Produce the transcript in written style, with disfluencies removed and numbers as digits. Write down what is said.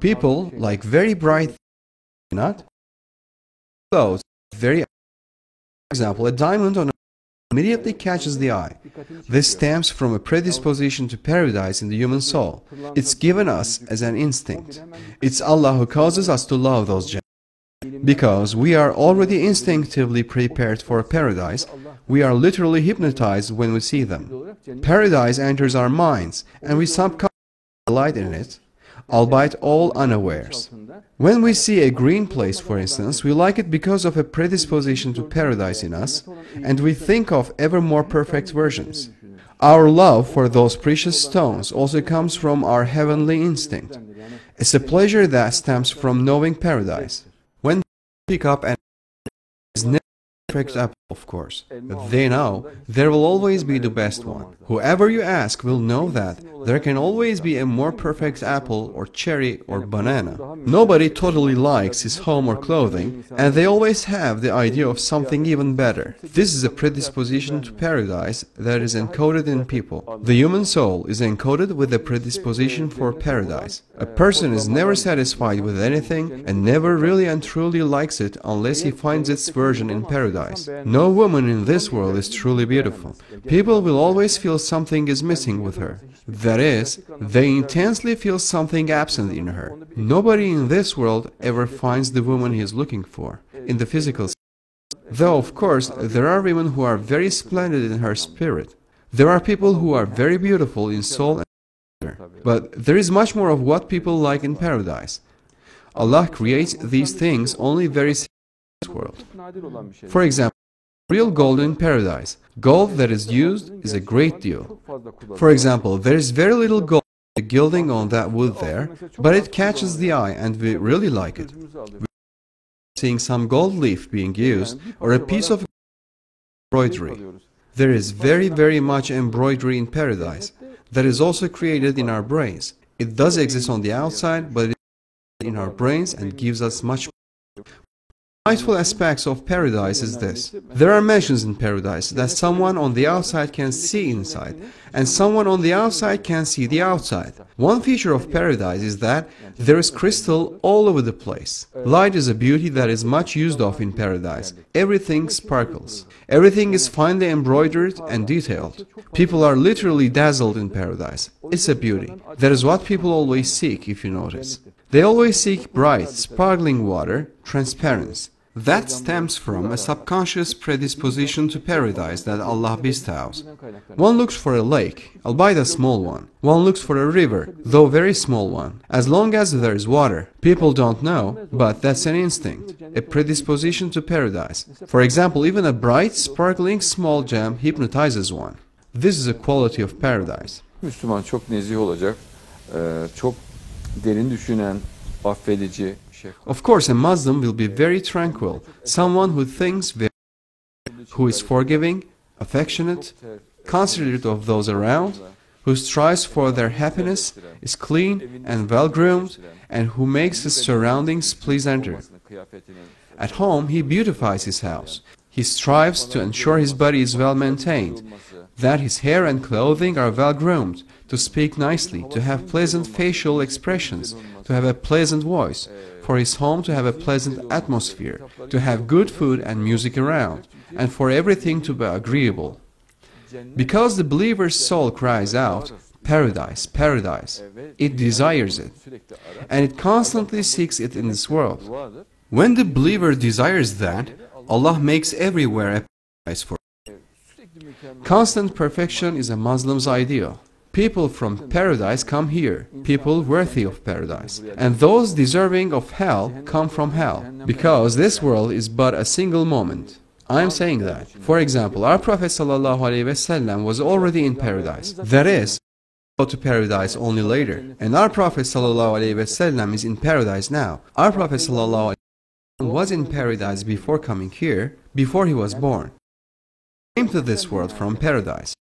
People like very bright, not clothes, very. For example, a diamond on immediately catches the eye. This stems from a predisposition to paradise in the human soul. It's given us as an instinct. It's Allah who causes us to love those gems. Because we are already instinctively prepared for paradise, we are literally hypnotized when we see them. Paradise enters our minds, and we subconsciously delight in it, albeit all unawares. When we see a green place, for instance, we like it because of a predisposition to paradise in us, and we think of ever more perfect versions. Our love for those precious stones also comes from our heavenly instinct. It's a pleasure that stems from knowing paradise. When they pick up an is never a perfect apple, of course. They know there will always be the best one. Whoever you ask will know that there can always be a more perfect apple or cherry or banana. Nobody totally likes his home or clothing, and they always have the idea of something even better. This is a predisposition to paradise that is encoded in people. The human soul is encoded with a predisposition for paradise. A person is never satisfied with anything and never really and truly likes it unless he finds its version in paradise. No woman in this world is truly beautiful. People will always feel something is missing with her. That is, they intensely feel something absent in her. Nobody in this world ever finds the woman he is looking for, in the physical sense. Though, of course, there are women who are very splendid in her spirit. There are people who are very beautiful in soul and character. But there is much more of what people like in paradise. Allah creates these things only very in this world. For example, real gold in paradise. Gold that is used is a great deal. For example, there is very little gold gilding on that wood there, but it catches the eye and we really like it. We're seeing some gold leaf being used or a piece of embroidery. There is very much embroidery in paradise that is also created in our brains. It does exist on the outside, but it is in our brains and gives us much more. Delightful aspects of paradise is this. There are mansions in paradise that someone on the outside can see inside, and someone on the outside can see the outside. One feature of paradise is that there is crystal all over the place. Light is a beauty that is much used of in paradise. Everything sparkles. Everything is finely embroidered and detailed. People are literally dazzled in paradise. It's a beauty. That is what people always seek, if you notice. They always seek bright, sparkling water, transparency. That stems from a subconscious predisposition to paradise that Allah bestows. One looks for a lake, albeit a small one. One looks for a river, though very small one. As long as there is water, people don't know, but that's an instinct, a predisposition to paradise. For example, even a bright, sparkling small gem hypnotizes one. This is a quality of paradise. Müslüman çok nezih olacak, çok derin düşünen, affedici. Of course, a Muslim will be very tranquil, someone who thinks very, who is forgiving, affectionate, considerate of those around, who strives for their happiness, is clean and well-groomed, and who makes his surroundings pleasanter. At home, he beautifies his house. He strives to ensure his body is well-maintained, that his hair and clothing are well-groomed, to speak nicely, to have pleasant facial expressions, to have a pleasant voice, for his home to have a pleasant atmosphere, to have good food and music around, and for everything to be agreeable. Because the believer's soul cries out, paradise, paradise, it desires it, and it constantly seeks it in this world. When the believer desires that, Allah makes everywhere a paradise for him. Constant perfection is a Muslim's ideal. People from paradise come here, people worthy of paradise. And those deserving of hell come from hell, because this world is but a single moment. I am saying that. For example, our Prophet ﷺ was already in paradise. That is, go to paradise only later. And our Prophet ﷺ is in paradise now. Our Prophet ﷺ was in paradise before coming here, before he was born. He came to this world from paradise.